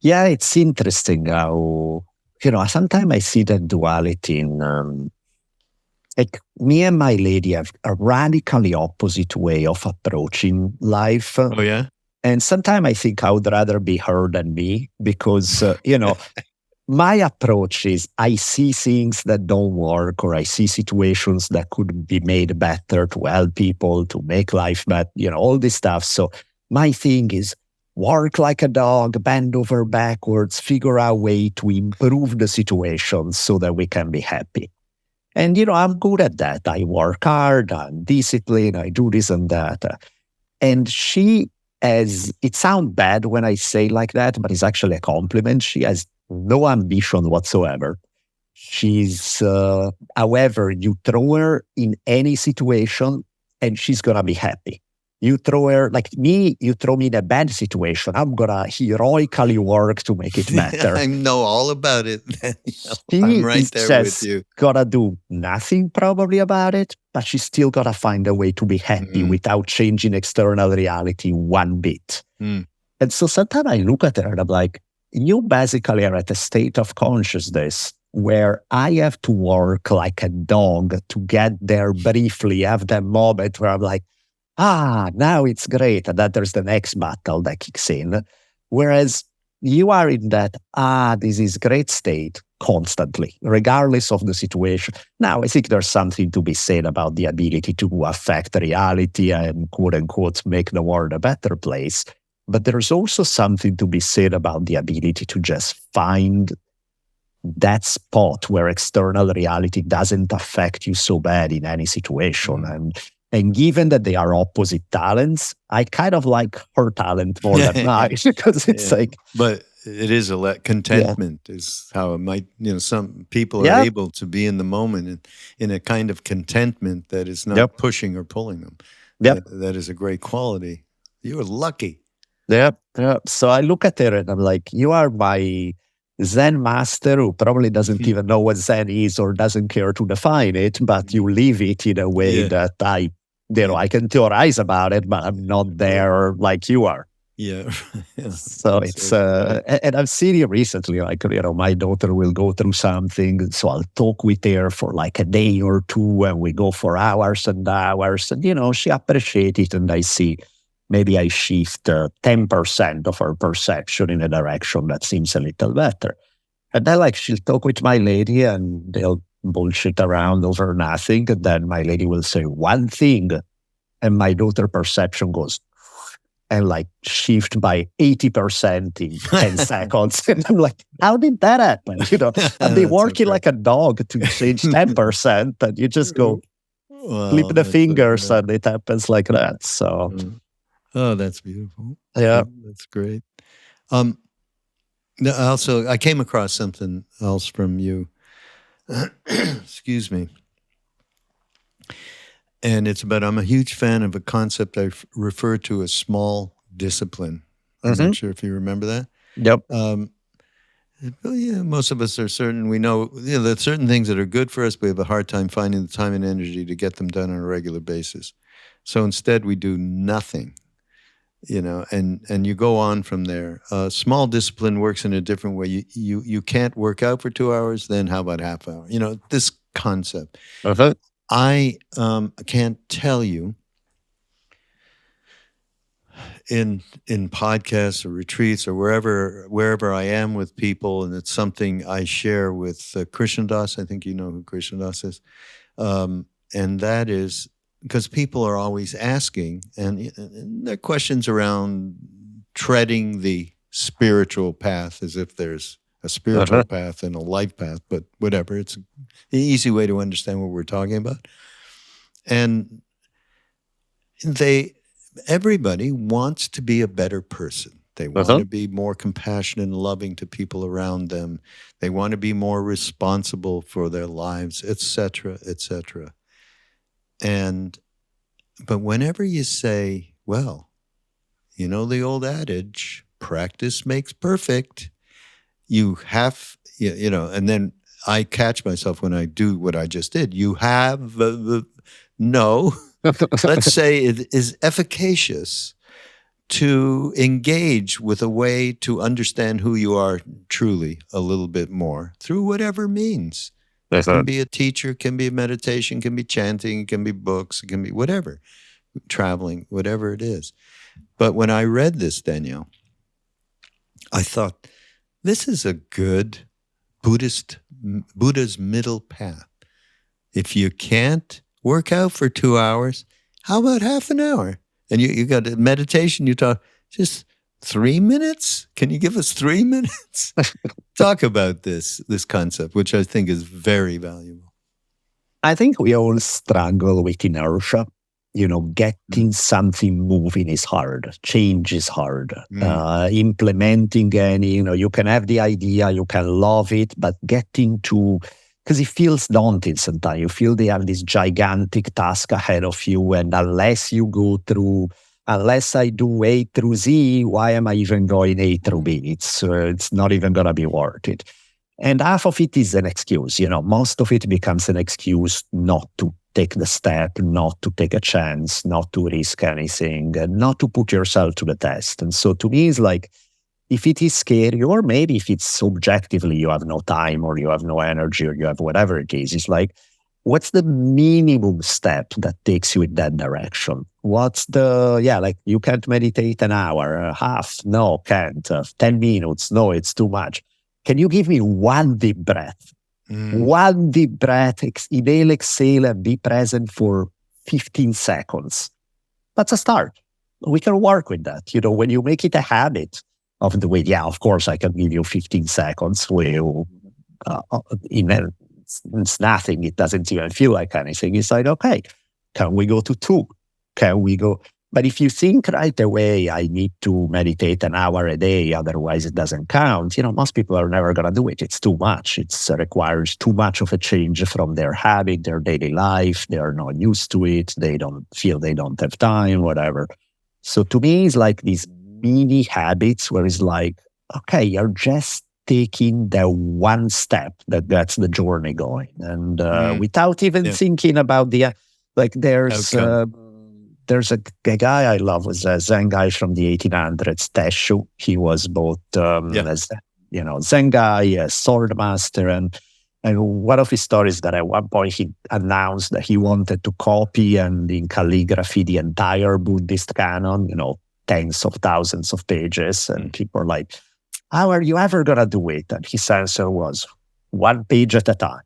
Yeah, it's interesting how, sometimes I see that duality in, like me and my lady have a radically opposite way of approaching life. Oh, yeah? And sometimes I think I would rather be her than me because, my approach is I see things that don't work or I see situations that could be made better to help people, to make life better, all this stuff. So my thing is work like a dog, bend over backwards, figure out a way to improve the situation so that we can be happy. And, I'm good at that. I work hard, I'm disciplined, I do this and that. And she has, it sounds bad when I say like that, but it's actually a compliment. She has no ambition whatsoever. She's, however, you throw her in any situation and she's going to be happy. You throw her, like me, you throw me in a bad situation, I'm going to heroically work to make it better. I know all about it. I'm She right is there with just you. gonna do nothing probably about it, but she's still gotta find a way to be happy without changing external reality one bit. Mm. And so sometimes I look at her and I'm like, you basically are at a state of consciousness where I have to work like a dog to get there briefly, have that moment where I'm like, now it's great. And then there's the next battle that kicks in. Whereas you are in that, this is great state constantly, regardless of the situation. Now, I think there's something to be said about the ability to affect reality and quote unquote make the world a better place. But there's also something to be said about the ability to just find that spot where external reality doesn't affect you so bad in any situation. And given that they are opposite talents, I kind of like her talent more than mine because it's like. But it is contentment is how it might, some people are able to be in the moment in a kind of contentment that is not pushing or pulling them. That is a great quality. You are lucky. Yeah. So I look at her and I'm like, you are my Zen master who probably doesn't even know what Zen is or doesn't care to define it, but you live it in a way that I can theorize about it, but I'm not there like you are. Yeah. So it's, and I've seen it recently, like, my daughter will go through something. So I'll talk with her for like a day or two and we go for hours and hours. And, she appreciates it. And I see maybe I shift 10% of her perception in a direction that seems a little better. And then like she'll talk with my lady and they'll bullshit around over nothing. And then my lady will say one thing and my daughter perception goes and like shift by 80% in 10 seconds. And I'm like, how did that happen? I've been working like a dog to change 10% and you just go flip the fingers and it happens like that. So. Oh, that's beautiful. Yeah. That's great. Also, I came across something else from you. Excuse me. And it's about, I'm a huge fan of a concept I refer to as small discipline. I'm not sure if you remember that. Yep. Most of us are certain, we know that certain things that are good for us, we have a hard time finding the time and energy to get them done on a regular basis. So instead we do nothing, and you go on from there. Small discipline works in a different way. You can't work out for 2 hours, then how about half hour? This concept. I can't tell you in podcasts or retreats or wherever I am with people, and it's something I share with Krishnadas. I think you know who Krishnadas is, and that is because people are always asking, and there are questions around treading the spiritual path as if there's a spiritual path and a life path, but whatever. It's an easy way to understand what we're talking about. And everybody wants to be a better person. They want to be more compassionate and loving to people around them. They want to be more responsible for their lives, etc., etc. But whenever you say, well, the old adage, practice makes perfect, you have, and then I catch myself when I do what I just did. You have No. Let's say it is efficacious to engage with a way to understand who you are truly a little bit more through whatever means. It can be a teacher, can be a meditation, can be chanting, can be books, it can be whatever, traveling, whatever it is. But when I read this, Danielle, I thought, this is a good Buddha's middle path. If you can't work out for 2 hours, how about half an hour? And you got a meditation, you talk just 3 minutes? Can you give us 3 minutes? Talk about this concept, which I think is very valuable. I think we all struggle with inertia. Getting something moving is hard. Change is hard. Implementing any, you can have the idea, you can love it, but getting to, because it feels daunting sometimes. You feel they have this gigantic task ahead of you, and unless I do A through Z, why am I even going A through B? It's not even going to be worth it. And half of it is an excuse. Most of it becomes an excuse not to take the step, not to take a chance, not to risk anything, not to put yourself to the test. And so to me, it's like, if it is scary, or maybe if it's objectively you have no time or you have no energy or you have whatever it is, it's like, what's the minimum step that takes you in that direction? What's like you can't meditate an hour, half, no, can't, 10 minutes, no, it's too much. Can you give me one deep breath? One deep breath, inhale, exhale, and be present for 15 seconds. That's a start. We can work with that. When you make it a habit of the way, of course, I can give you 15 seconds where it's nothing. It doesn't even feel like anything. It's like, okay, can we go to 2? Can we go? But if you think right away, I need to meditate an hour a day, otherwise it doesn't count, most people are never going to do it. It's too much. It requires too much of a change from their habit, their daily life. They are not used to it. They don't feel they don't have time, whatever. So to me, it's like these mini habits where it's like, okay, you're just taking the one step that's the journey going. And without even thinking about there's a guy I love, was a Zen guy from the 1800s, Teshu. He was both, Zen guy, a sword master. And one of his stories that at one point he announced that he wanted to copy and in calligraphy the entire Buddhist canon, tens of thousands of pages. And people are like, how are you ever going to do it? And his answer was, 1 page at a time.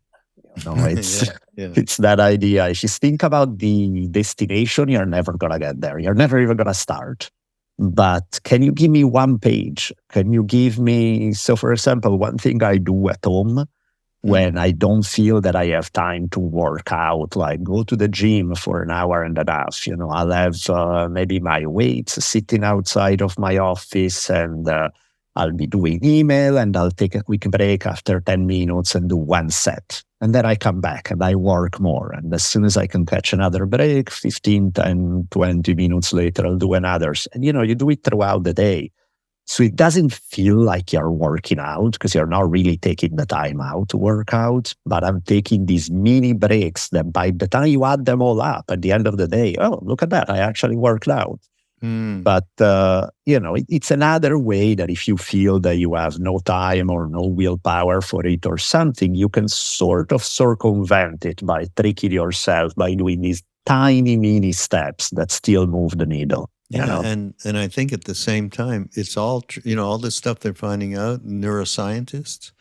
It's that idea. If you think about the destination, you're never going to get there. You're never even going to start. But can you give me 1 page? Can you give me, so for example, one thing I do at home when I don't feel that I have time to work out, like go to the gym for an hour and a half. I'll have maybe my weights sitting outside of my office, and I'll be doing email, and I'll take a quick break after 10 minutes and do 1 set. And then I come back and I work more. And as soon as I can catch another break, 15, 10, 20 minutes later, I'll do another. And, you do it throughout the day. So it doesn't feel like you're working out because you're not really taking the time out to work out. But I'm taking these mini breaks that by the time you add them all up at the end of the day, oh, look at that, I actually worked out. But, it's another way that if you feel that you have no time or no willpower for it or something, you can sort of circumvent it by tricking yourself by doing these tiny mini steps that still move the needle. And I think at the same time, it's all, all this stuff they're finding out, neuroscientists,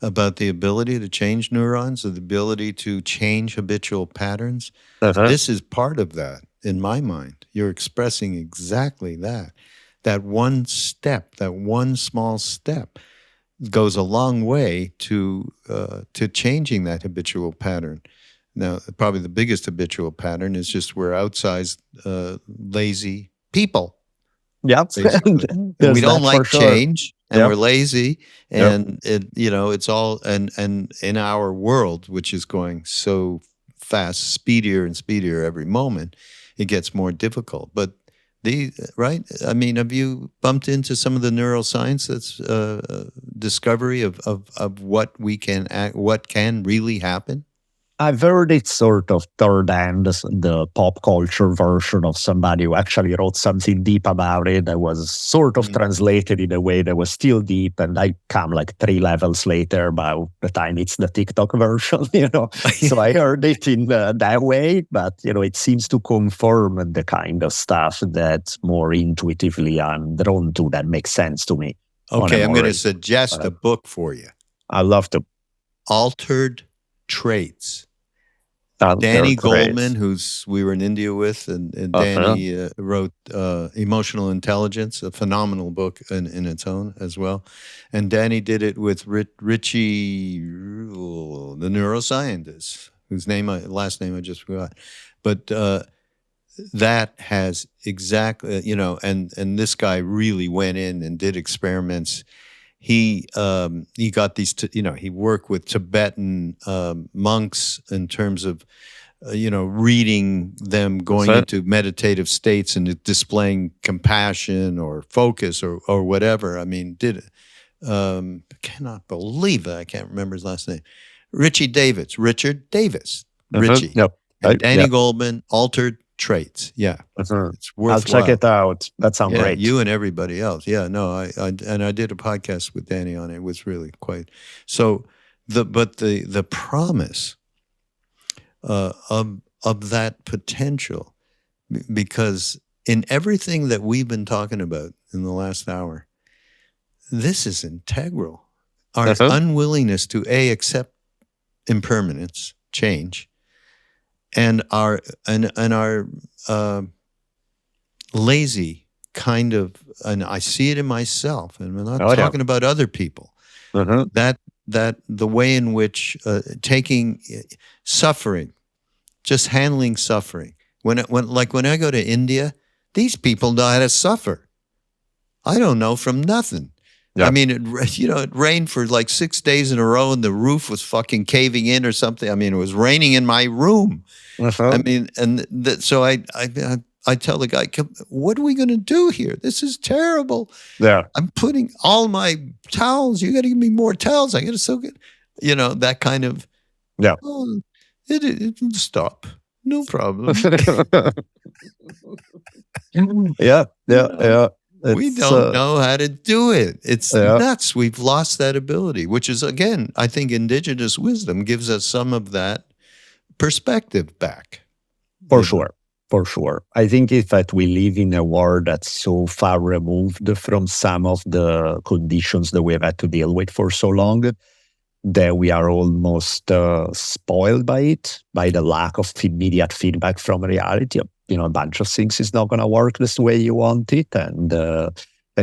about the ability to change neurons, or the ability to change habitual patterns. This is part of that. In my mind, you're expressing exactly that. That one step, that one small step, goes a long way to changing that habitual pattern. Now, probably the biggest habitual pattern is just we're outsized, lazy people. Yeah, we don't like change, and we're lazy, and it's all and in our world, which is going so fast, speedier and speedier every moment, it gets more difficult. But right? I mean, have you bumped into some of the neuroscience that's discovery of what can really happen? I've heard it sort of third hand, the pop culture version of somebody who actually wrote something deep about it that was sort of Mm. translated in a way that was still deep. And I come like 3 levels later by the time it's the TikTok version, So I heard it in that way, but, it seems to confirm the kind of stuff that more intuitively I'm drawn to that makes sense to me. Okay, I'm going to suggest a book for you. I love to. Altered Traits. Danny Goleman, we were in India with, and Danny wrote Emotional Intelligence, a phenomenal book in its own as well. And Danny did it with Richie, the neuroscientist, whose last name I just forgot. But that has exactly, and this guy really went in and did experiments. He got these, he worked with Tibetan monks in terms of, reading them going into meditative states and displaying compassion or focus or whatever. I mean, cannot believe that I can't remember his last name. Richard Davis. Richie. Yep. And Danny Goleman, Altered Traits. Yeah. It's worthwhile. I'll check it out. That sounds great. You and everybody else. Yeah, no, I did a podcast with Danny on it. It was really quite so. The promise of that potential, because in everything that we've been talking about in the last hour, this is integral. Our unwillingness to accept impermanence, change, and our lazy kind of, and I see it in myself, and we're not talking about other people. That the way in which taking suffering, just handling suffering. When I go to India, these people know how to suffer. I don't know from nothing. Yeah. I mean, it rained for like 6 days in a row, and the roof was fucking caving in or something. I mean, it was raining in my room. I mean, so I tell the guy, what are we going to do here? This is terrible. Yeah. I'm putting all my towels. You got to give me more towels. I got to soak it. That kind of. Yeah. Oh, it will stop. No problem. Yeah. We don't know how to do it. It's nuts. We've lost that ability, which is, again, I think indigenous wisdom gives us some of that perspective back. For sure. I think in fact we live in a world that's so far removed from some of the conditions that we've had to deal with for so long that we are almost spoiled by it, by the lack of immediate feedback from reality. A bunch of things is not going to work this way you want it, and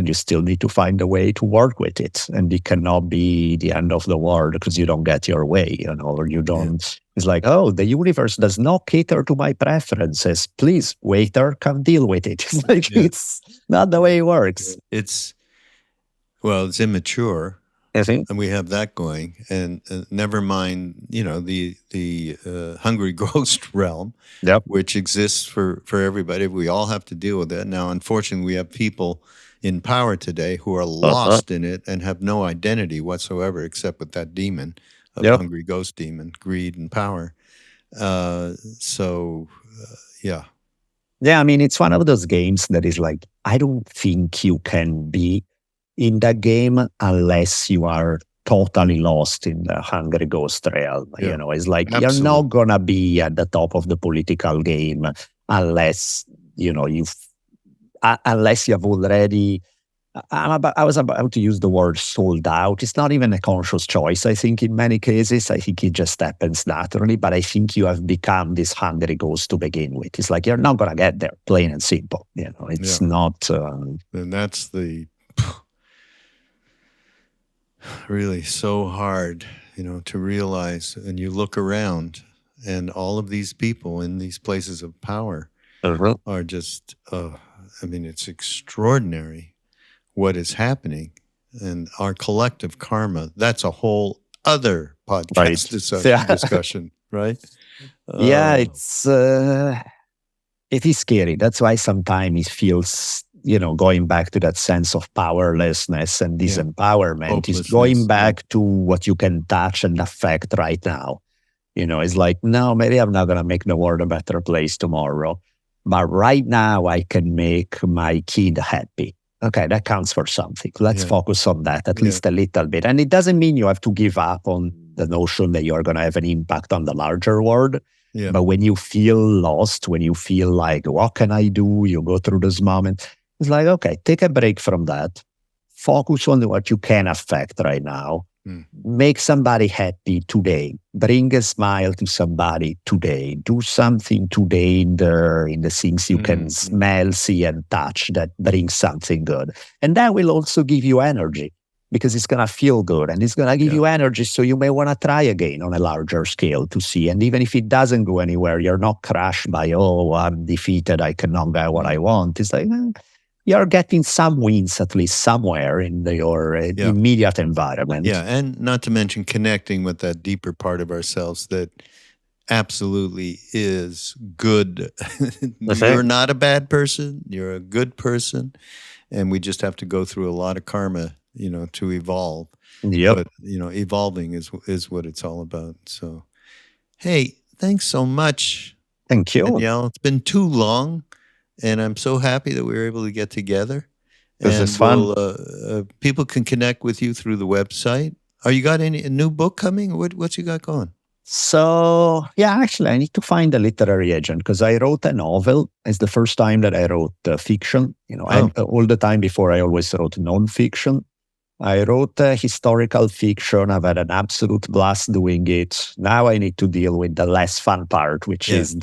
you still need to find a way to work with it. And it cannot be the end of the world because you don't get your way, or you don't. Yeah. It's like, oh, the universe does not cater to my preferences. Please, waiter, come deal with it. It's like, it's not the way it works. It's immature. And we have that going, and never mind, the hungry ghost realm, which exists for everybody. We all have to deal with that. Now, unfortunately, we have people in power today who are lost in it and have no identity whatsoever except with that demon, hungry ghost demon, greed and power. Yeah. Yeah, I mean, it's one of those games that is like, I don't think you can be in that game unless you are totally lost in the hungry ghost realm. It's like Absolutely. You're not gonna be at the top of the political game unless unless you have already. I was about to use the word sold out. It's not even a conscious choice. I think in many cases, I think it just happens naturally. But I think you have become this hungry ghost to begin with. It's like you're not gonna get there, plain and simple. It's not. And that's the. Really so hard, to realize, and you look around and all of these people in these places of power are just, it's extraordinary what is happening, and our collective karma, that's a whole other podcast discussion, right? It is scary. That's why sometimes it feels, going back to that sense of powerlessness and disempowerment is going back to what you can touch and affect right now. It's like, no, maybe I'm not going to make the world a better place tomorrow. But right now, I can make my kid happy. Okay, that counts for something. Let's focus on that at least a little bit. And it doesn't mean you have to give up on the notion that you're going to have an impact on the larger world. Yeah. But when you feel lost, when you feel like, what can I do? You go through this moment. It's like, okay, take a break from that. Focus on what you can affect right now. Make somebody happy today. Bring a smile to somebody today. Do something today in the things you can smell, see, and touch that brings something good. And that will also give you energy because it's going to feel good and it's going to give you energy. So you may want to try again on a larger scale to see. And even if it doesn't go anywhere, you're not crushed by, oh, I'm defeated. I cannot get what I want. It's like, you're getting some wins at least somewhere in your immediate environment. Yeah, and not to mention connecting with that deeper part of ourselves that absolutely is good. You're not a bad person. You're a good person. And we just have to go through a lot of karma, to evolve. Yep. But, evolving is what it's all about. So, hey, thanks so much. Thank you. Danielle. It's been too long. And I'm so happy that we were able to get together. This is fun. People can connect with you through the website. Are you got a new book coming? What's you got going? So, actually, I need to find a literary agent because I wrote a novel. It's the first time that I wrote fiction. All the time before, I always wrote nonfiction. I wrote historical fiction. I've had an absolute blast doing it. Now I need to deal with the less fun part, which is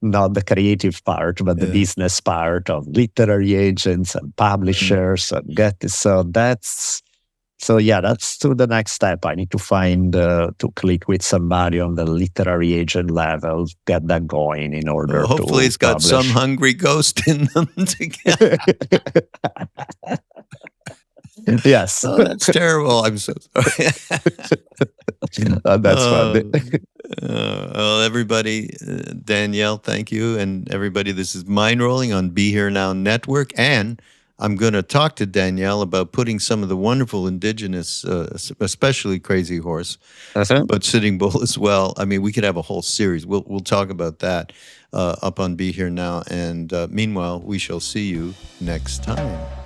not the creative part, but the business part of literary agents and publishers and get this. So that's to the next step. I need to find to click with somebody on the literary agent level, get that going in order hopefully it's got some hungry ghost in them to get. Yes. Oh, that's terrible. I'm so sorry. That's funny. Well, everybody, Danielle, thank you. And everybody, this is Mindrolling on Be Here Now Network. And I'm going to talk to Danielle about putting some of the wonderful indigenous, especially Crazy Horse, but Sitting Bull as well. I mean, we could have a whole series. We'll talk about that up on Be Here Now. And meanwhile, we shall see you next time.